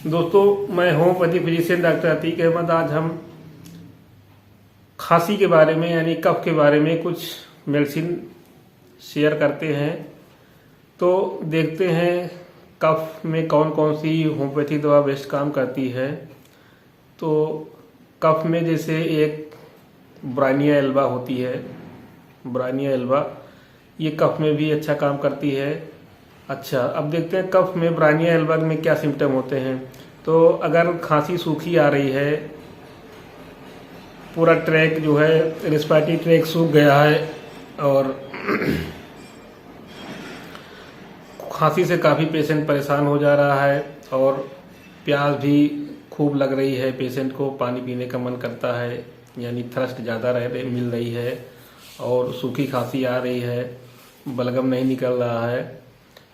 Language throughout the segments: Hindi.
दोस्तों, मैं homeopathy physician doctor Atiq Ahmad. आज हम खांसी के बारे में यानी कफ के बारे में कुछ मेडिसिन शेयर करते हैं। तो देखते हैं कफ में कौन कौन सी होम्योपैथी दवा बेस्ट काम करती है। तो कफ में जैसे एक ब्रानिया एल्बा होती है, ब्रानिया एल्बा ये कफ में भी अच्छा काम करती है। अच्छा, अब देखते हैं कफ में ब्रानिया एल्बा में क्या सिम्टम होते हैं। तो अगर खांसी सूखी आ रही है, पूरा ट्रैक जो है रेस्पिरेटरी ट्रैक सूख गया है और खांसी से काफ़ी पेशेंट परेशान हो जा रहा है और प्यास भी खूब लग रही है, पेशेंट को पानी पीने का मन करता है, यानी थर्स्ट ज़्यादा मिल रही है और सूखी खांसी आ रही है, बलगम नहीं निकल रहा है,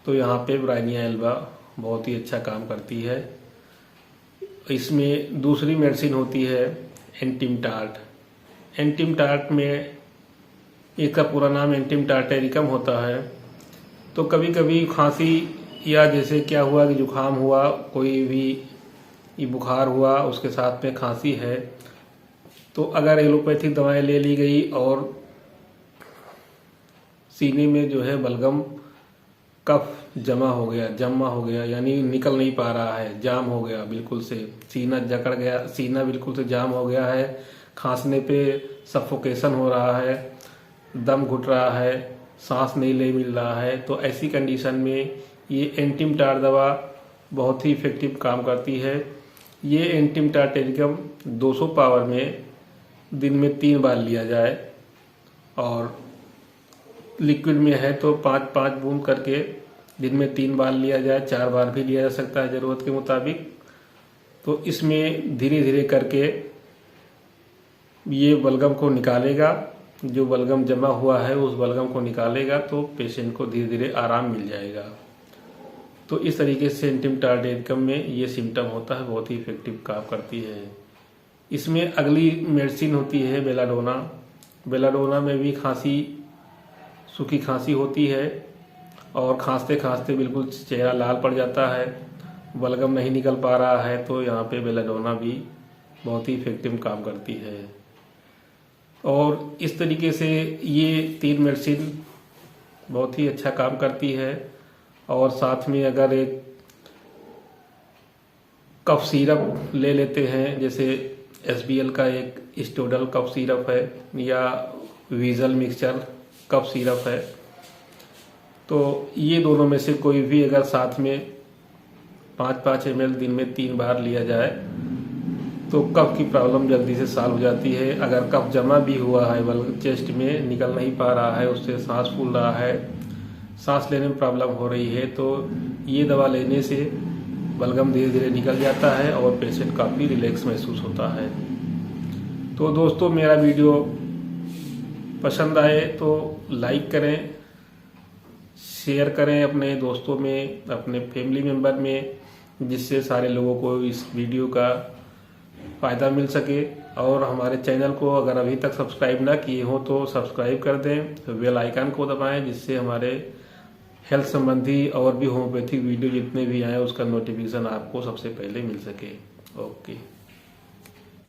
तो यहाँ पे ब्रानिया एल्बा बहुत ही अच्छा काम करती है। इसमें दूसरी मेडिसिन होती है एंटिमटार्ट। एंटिमटार्ट में इसका पूरा नाम एंटिम टार्टेरिकम होता है। तो कभी कभी खांसी या जैसे क्या हुआ कि जुकाम हुआ, कोई भी बुखार हुआ, उसके साथ में खांसी है, तो अगर एलोपैथिक दवाएं ले ली गई और सीने में जो है बलगम कफ जमा हो गया यानी निकल नहीं पा रहा है, जाम हो गया, बिल्कुल से सीना जकड़ गया, सीना बिल्कुल से जाम हो गया है, खांसने पे सफोकेशन हो रहा है, दम घुट रहा है, सांस नहीं ले मिल रहा है, तो ऐसी कंडीशन में ये एंटिमटार दवा बहुत ही इफेक्टिव काम करती है। ये एंटिमटार्टेरिकम 200 पावर में दिन में 3 बार लिया जाए और लिक्विड में है तो 5-5 बूंद करके दिन में 3 बार लिया जाए, 4 बार भी लिया जा सकता है ज़रूरत के मुताबिक। तो इसमें धीरे धीरे करके ये बलगम को निकालेगा, जो बलगम जमा हुआ है उस बलगम को निकालेगा, तो पेशेंट को धीरे धीरे आराम मिल जाएगा। तो इस तरीके से एंटिमटार्टेरिकम में ये सिम्टम होता है, बहुत ही इफेक्टिव काम करती है। इसमें अगली मेडिसिन होती है बेलाडोना। बेलाडोना में भी सूखी खांसी होती है और खांसते खांसते बिल्कुल चेहरा लाल पड़ जाता है, बलगम नहीं निकल पा रहा है, तो यहाँ पे बेलाडोना भी बहुत ही इफेक्टिव काम करती है। और इस तरीके से ये 3 मेडिसिन बहुत ही अच्छा काम करती है। और साथ में अगर एक कफ सिरप ले लेते हैं, जैसे SBL का एक स्टोडल कफ सिरप है या वीजल मिक्सचर कफ सिरप है, तो ये दोनों में से कोई भी अगर साथ में 5-5 ml दिन में 3 बार लिया जाए तो कफ की प्रॉब्लम जल्दी से सॉल्व हो जाती है। अगर कफ जमा भी हुआ है चेस्ट में, निकल नहीं पा रहा है, उससे सांस फूल रहा है, सांस लेने में प्रॉब्लम हो रही है, तो ये दवा लेने से बलगम धीरे धीरे निकल जाता है और पेशेंट काफ़ी रिलैक्स महसूस होता है। तो दोस्तों, मेरा वीडियो पसंद आए तो लाइक करें, शेयर करें अपने दोस्तों में, अपने फैमिली मेम्बर में, जिससे सारे लोगों को इस वीडियो का फ़ायदा मिल सके। और हमारे चैनल को अगर अभी तक सब्सक्राइब ना किए हो तो सब्सक्राइब कर दें, बेल आइकन को दबाएं, जिससे हमारे हेल्थ संबंधी और भी होम्योपैथिक वीडियो जितने भी आए उसका नोटिफिकेशन आपको सबसे पहले मिल सके। ओके।